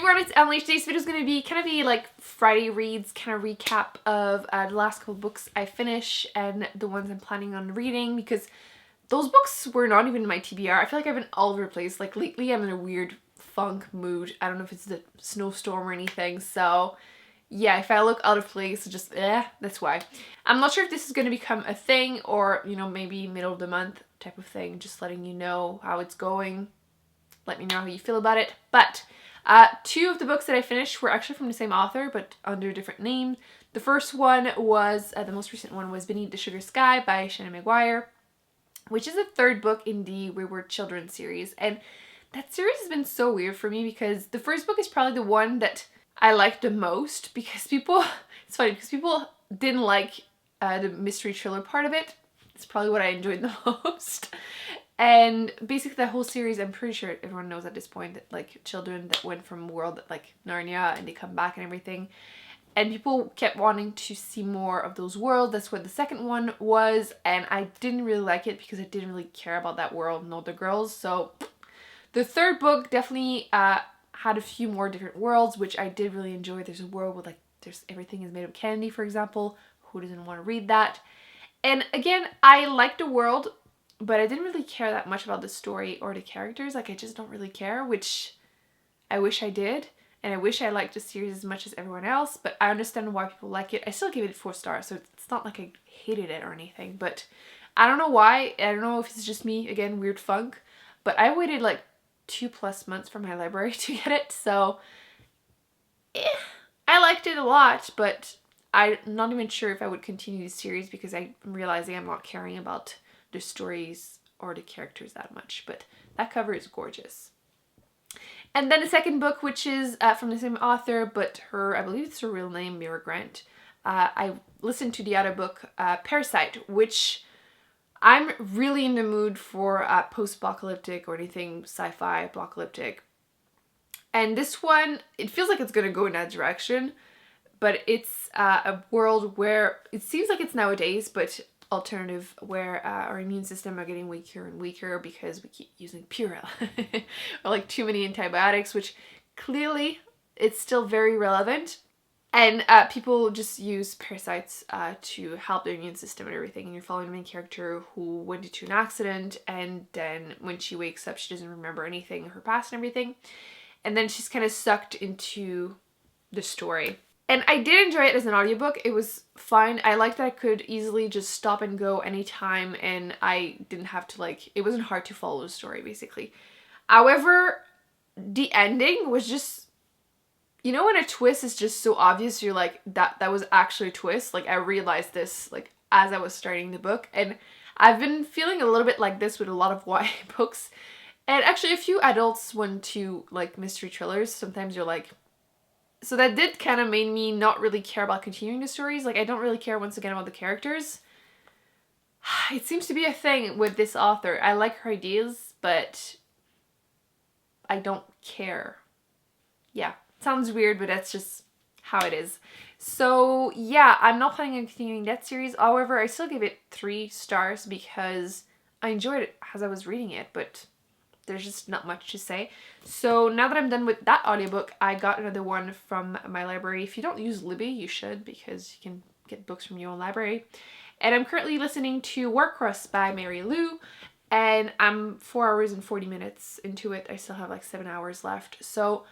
everyone, it's Emily. Today's video is going to be kind of a like Friday reads kind of recap of the last couple books I finished and the ones I'm planning on reading, because those books were not even in my TBR. I feel like I've been all over the place. Like lately I'm in a weird funk mood. I don't know if it's the snowstorm or anything, so yeah, if I look out of place, just that's why. I'm not sure if this is going to become a thing or, you know, maybe middle of the month type of thing, just letting you know how it's going. Let me know how you feel about it. But two of the books that I finished were actually from the same author, but under different names. The first one was, the most recent one was Beneath the Sugar Sky by Shannon McGuire, which is the third book in the Wayward Children series. And that series has been so weird for me because the first book is probably the one that I liked the most, because people, it's funny, because people didn't like the mystery thriller part of it. It's probably what I enjoyed the most. And basically the whole series, I'm pretty sure everyone knows at this point, that like children that went from world like Narnia and they come back and everything. And people kept wanting to see more of those worlds. That's what the second one was. And I didn't really like it because I didn't really care about that world nor the girls. So the third book definitely had a few more different worlds, which I did really enjoy. There's a world where like there's everything is made of candy, for example. Who doesn't want to read that? And again, I liked the world, but I didn't really care that much about the story or the characters. Like I just don't really care, which I wish I did. And I wish I liked the series as much as everyone else, but I understand why people like it. I still gave it 4 stars, so it's not like I hated it or anything, but I don't know why. I don't know if it's just me, again, weird funk, but I waited like 2+ months for my library to get it, so I liked it a lot, but I'm not even sure if I would continue the series because I'm realizing I'm not caring about the stories or the characters that much. But that cover is gorgeous. And then the second book, which is from the same author, but her, I believe it's her real name, Mira Grant. I listened to the other book, Parasite, which I'm really in the mood for post-apocalyptic or anything sci-fi apocalyptic. And this one, it feels like it's gonna go in that direction, but it's a world where it seems like it's nowadays, but alternative, where our immune system are getting weaker and weaker because we keep using Purell or like too many antibiotics, which clearly it's still very relevant. And people just use parasites to help their immune system and everything. And you're following the main character who went into an accident, and then when she wakes up, she doesn't remember anything, her past and everything. And then she's kind of sucked into the story. And I did enjoy it as an audiobook. It was fine. I liked that I could easily just stop and go anytime, and I didn't have to like, it wasn't hard to follow the story basically. However, the ending was just, you know when a twist is just so obvious, you're like, that was actually a twist. Like I realized this like as I was starting the book, and I've been feeling a little bit like this with a lot of YA books. And actually a few adults went to like mystery thrillers. Sometimes you're like, so that did kind of made me not really care about continuing the stories. Like I don't really care once again about the characters. It seems to be a thing with this author. I like her ideas, but I don't care. Yeah, sounds weird, but that's just how it is. So yeah, I'm not planning on continuing that series. However, I still give it 3 stars because I enjoyed it as I was reading it, but there's just not much to say. So now that I'm done with that audiobook, I got another one from my library. If you don't use Libby, you should, because you can get books from your own library. And I'm currently listening to Warcrust by Mary Lou, and I'm 4 hours and 40 minutes into it. I still have like 7 hours left. So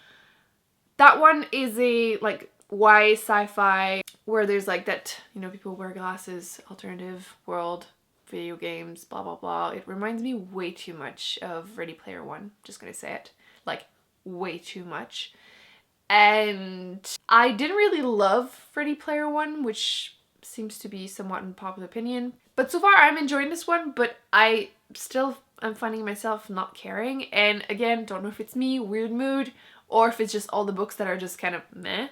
that one is a like YA sci-fi where there's like that, you know, people wear glasses, alternative world, video games, blah blah blah. It reminds me way too much of Ready Player One, just gonna say it, like way too much. And I didn't really love Ready Player One, which seems to be somewhat in popular opinion, but so far I'm enjoying this one, but I'm finding myself not caring. And again, don't know if it's me, weird mood, or if it's just all the books that are just kind of meh.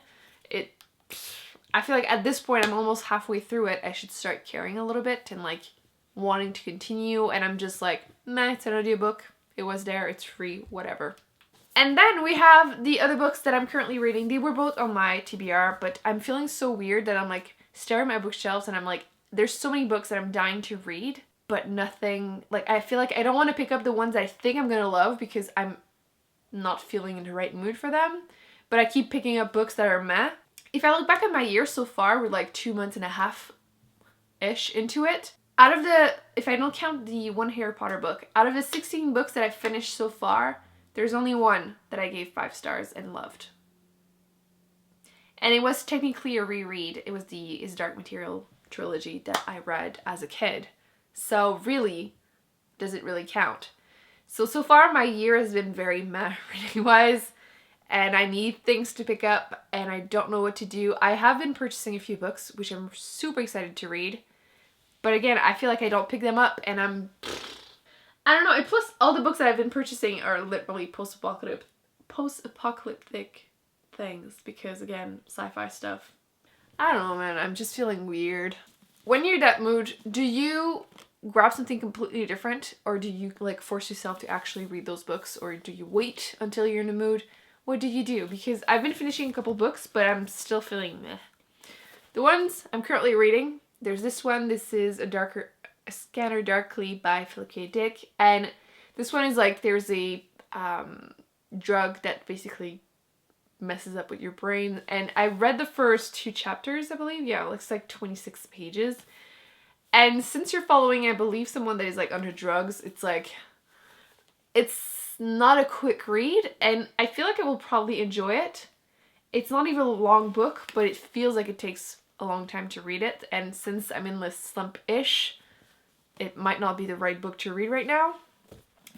I feel like at this point I'm almost halfway through it, I should start caring a little bit and like wanting to continue, and I'm just like, meh, it's an audiobook, it was there, it's free, whatever. And then we have the other books that I'm currently reading. They were both on my TBR, but I'm feeling so weird that I'm like staring at my bookshelves and I'm like, there's so many books that I'm dying to read, but nothing, like I feel like I don't want to pick up the ones I think I'm gonna love because I'm not feeling in the right mood for them. but I keep picking up books that are meh. If I look back at my year so far, we're like 2 months and a half-ish into it. Out of the, if I don't count the one Harry Potter book, out of the 16 books that I've finished so far, there's only one that I gave 5 stars and loved. And it was technically a reread. It was the Is Dark Material trilogy that I read as a kid. So really, does it really count? So far my year has been very meh reading-wise, and I need things to pick up and I don't know what to do. I have been purchasing a few books, which I'm super excited to read. But again, I feel like I don't pick them up and I don't know. And plus, all the books that I've been purchasing are literally post-apocalyptic things because, again, sci-fi stuff. I don't know, man. I'm just feeling weird. When you're in that mood, do you grab something completely different, or do you like force yourself to actually read those books, or do you wait until you're in the mood? What do you do? Because I've been finishing a couple books, but I'm still feeling meh. The ones I'm currently reading, there's this one. This is A Scanner Darkly by Philip K. Dick, and this one is like there's a drug that basically messes up with your brain, and I read the first 2 chapters, I believe. Yeah, it looks like 26 pages. And since you're following, I believe, someone that is like under drugs, it's like, it's not a quick read, and I feel like I will probably enjoy it. It's not even a long book, but it feels like it takes a long time to read it, and since I'm in the slump-ish, it might not be the right book to read right now.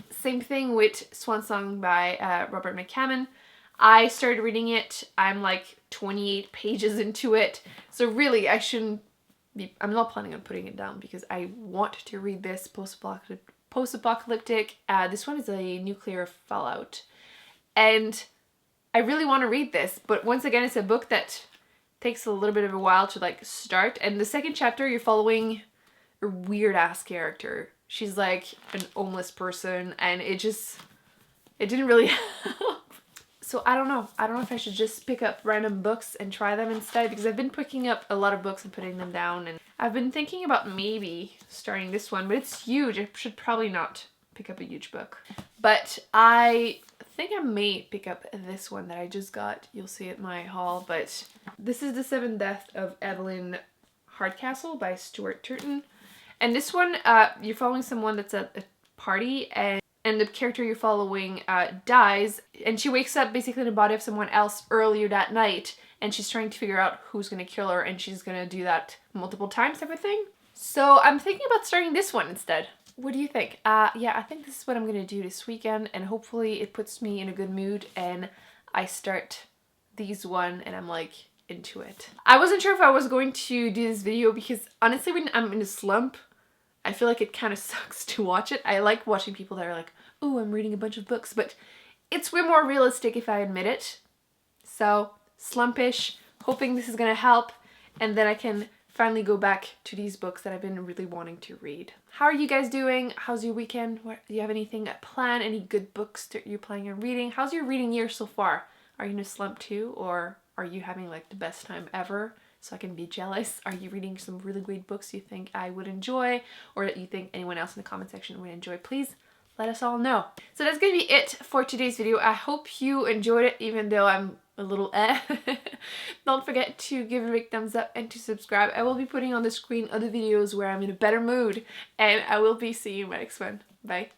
Same thing with Swan Song by Robert McCammon. I started reading it, I'm like 28 pages into it, so really I shouldn't be, I'm not planning on putting it down because I want to read this post-apocalyptic. This one is a nuclear fallout, and I really want to read this, but once again, it's a book that takes a little bit of a while to like start, and the second chapter you're following a weird-ass character. She's like an homeless person, and it didn't really help. So I don't know. I don't know if I should just pick up random books and try them instead, because I've been picking up a lot of books and putting them down, and I've been thinking about maybe starting this one, but it's huge. I should probably not pick up a huge book. But I think I may pick up this one that I just got. You'll see it in my haul, but this is The Seventh Death of Evelyn Hardcastle by Stuart Turton. And this one, you're following someone that's at a party, and the character you're following dies, and she wakes up basically in the body of someone else earlier that night, and she's trying to figure out who's going to kill her, and she's going to do that multiple times type of thing. So I'm thinking about starting this one instead. What do you think? Yeah, I think this is what I'm going to do this weekend, and hopefully it puts me in a good mood, and I start these one, and I'm like into it. I wasn't sure if I was going to do this video because honestly, when I'm in a slump, I feel like it kind of sucks to watch it. I like watching people that are like, oh, I'm reading a bunch of books, but it's way more realistic if I admit it. So, slumpish, hoping this is going to help, and then I can finally go back to these books that I've been really wanting to read. How are you guys doing? How's your weekend? Do you have anything planned? Any good books that you're planning on reading? How's your reading year so far? Are you in a slump too, or are you having like the best time ever? So I can be jealous. Are you reading some really great books you think I would enjoy, or that you think anyone else in the comment section would enjoy? Please let us all know. So that's gonna be it for today's video. I hope you enjoyed it, even though I'm a little Don't forget to give it a big thumbs up and to subscribe. I will be putting on the screen other videos where I'm in a better mood, and I will be seeing you in my next one. Bye.